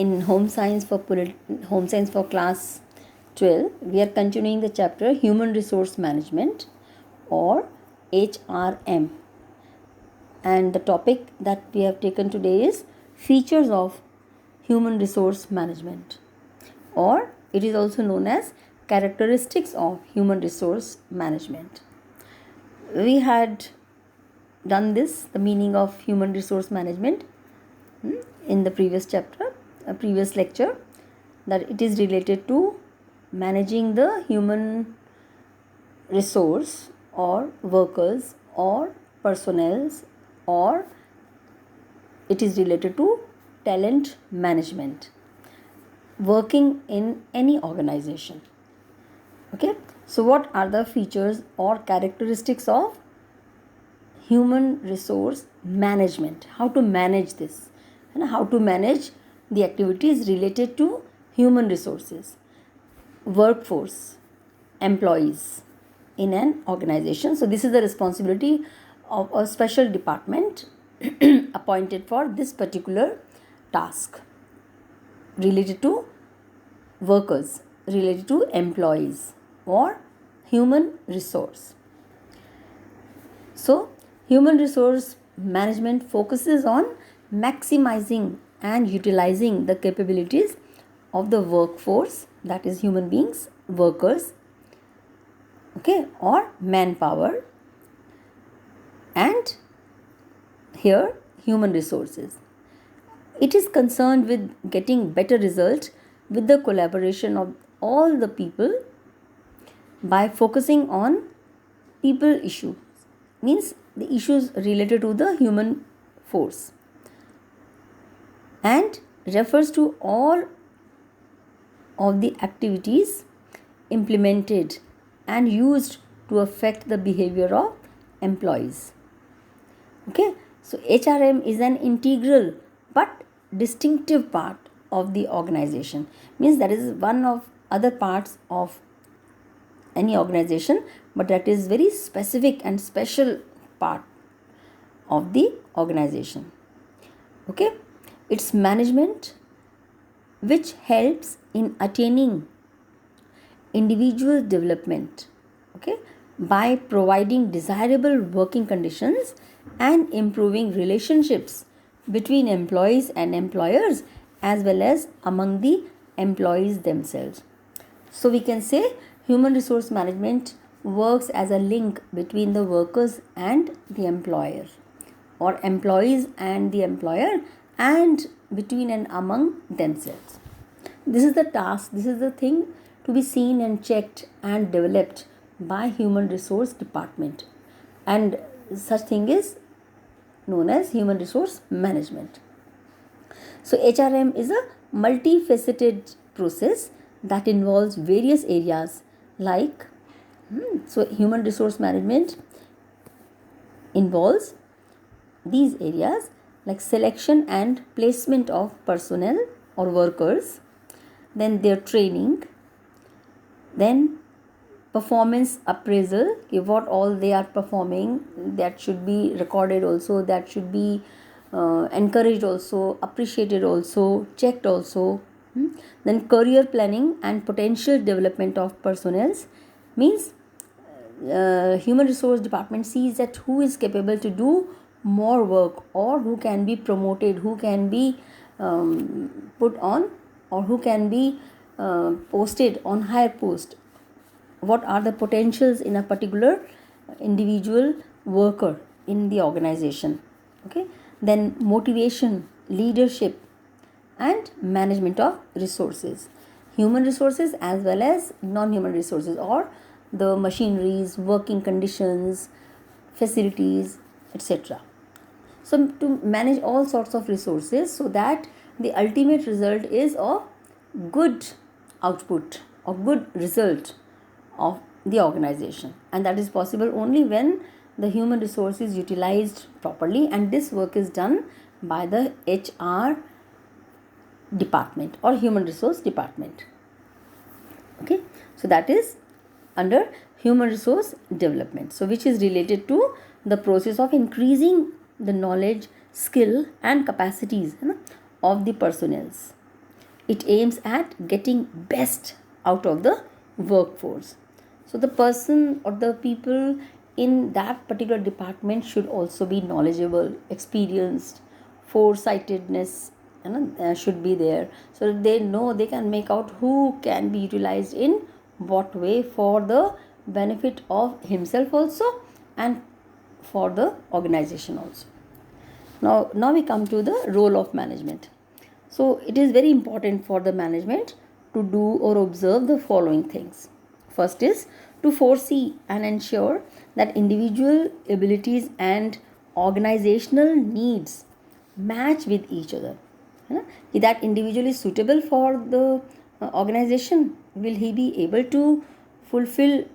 in home science for class 12, we are continuing the chapter Human Resource Management, or HRM, and the topic that we have taken today is features of human resource management, or it is also known as characteristics of human resource management. We had done this, the meaning of human resource management, in the previous chapter, a previous lecture, that it is related to managing the human resource or workers or personnels, or it is related to talent management working in any organization. Okay, so what are the features or characteristics of human resource management? How to manage this and how to manage the activities related to human resources, workforce, employees in an organization. So this is the responsibility of a special department appointed for this particular task related to workers, related to employees or human resource. So human resource management focuses on maximizing and utilizing the capabilities of the workforce, that is human beings, workers, okay, or manpower, and here human resources. It is concerned with getting better result with the collaboration of all the people by focusing on people issues, means the issues related to the human force, and refers to all of the activities implemented and used to affect the behavior of employees. Okay, so HRM is an integral but distinctive part of the organization, means that is one of other parts of any organization, but that is very specific and special part of the organization. Okay, its management which helps in attaining individual development, okay, by providing desirable working conditions and improving relationships between employees and employers, as well as among the employees themselves. So we can say human resource management works as a link between the workers and the employer, or employees and the employer, and between and among themselves. This is the task, this is the thing to be seen and checked and developed by human resource department, and such thing is known as human resource management. So HRM is a multifaceted process that involves various areas like so human resource management involves these areas like selection and placement of personnel or workers, then their training, then performance appraisal, what all they are performing, that should be recorded also, that should be encouraged also, appreciated also, checked also. Then career planning and potential development of personnel, means human resource department sees that who is capable to do more work, or who can be promoted, who can be put on, or who can be posted on higher post. What are the potentials in a particular individual worker in the organization? Okay, then motivation, leadership, and management of resources, human resources as well as non-human resources, or the machineries, working conditions, facilities, etc. So to manage all sorts of resources so that the ultimate result is of good output or good result of the organization, and that is possible only when the human resource is utilized properly, and this work is done by the HR department or human resource department. Okay, so that is under human resource development, so which is related to the process of increasing the knowledge, skill and capacities of the personnels. it aims at getting best out of the workforce. So the person or the people in that particular department should also be knowledgeable, experienced, foresightedness, should be there, so that they know, they can make out who can be utilized in what way for the benefit of himself also and for the organization also. Now we come to the role of management. So it is very important for the management to do or observe the following things. First is to foresee and ensure that individual abilities and organizational needs match with each other. If that individual is suitable for the organization, will he be able to fulfill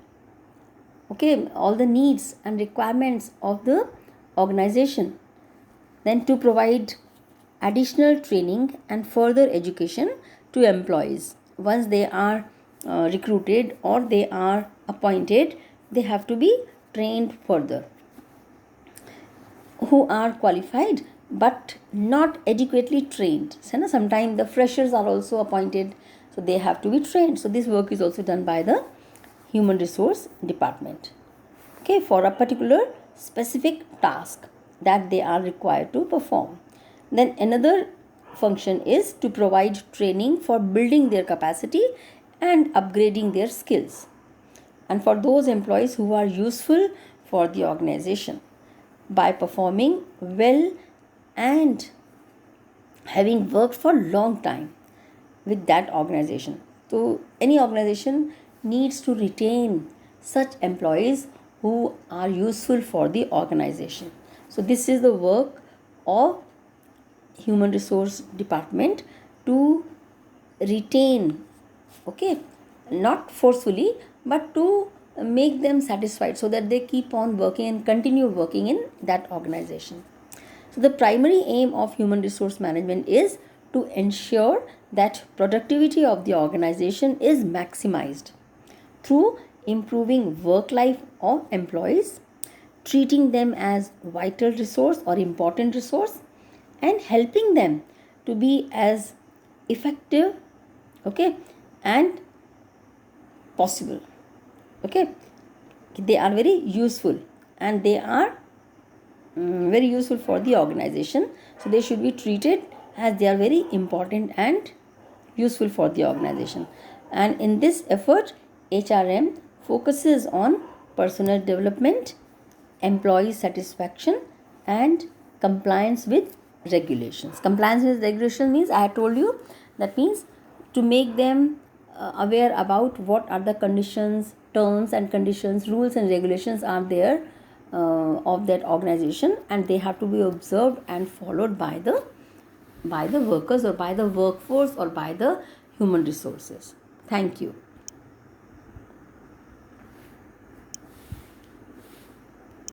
all the needs and requirements of the organization? Then to provide additional training and further education to employees. Once they are recruited or they are appointed, they have to be trained further. Who are qualified but not adequately trained. So, sometimes the freshers are also appointed, so they have to be trained. So this work is also done by the human resource department, for a particular specific task that they are required to perform. Then another function is to provide training for building their capacity and upgrading their skills, and for those employees who are useful for the organization by performing well and having worked for a long time with that organization. So any organization needs to retain such employees who are useful for the organization. So this is the work of human resource department, to retain, not forcefully, but to make them satisfied so that they keep on working and continue working in that organization. So the primary aim of human resource management is to ensure that productivity of the organization is maximized through improving work life of employees, treating them as vital resource or important resource, and helping them to be as effective and possible. They are very useful and they are very useful for the organization, so they should be treated as they are very important and useful for the organization. And in this effort, HRM focuses on personal development, employee satisfaction, and compliance with regulations. Compliance with regulation means, I told you, that means to make them aware about what are the conditions, terms and conditions, rules and regulations are there of that organization, and they have to be observed and followed by the workers or by the workforce or by the human resources. Thank you.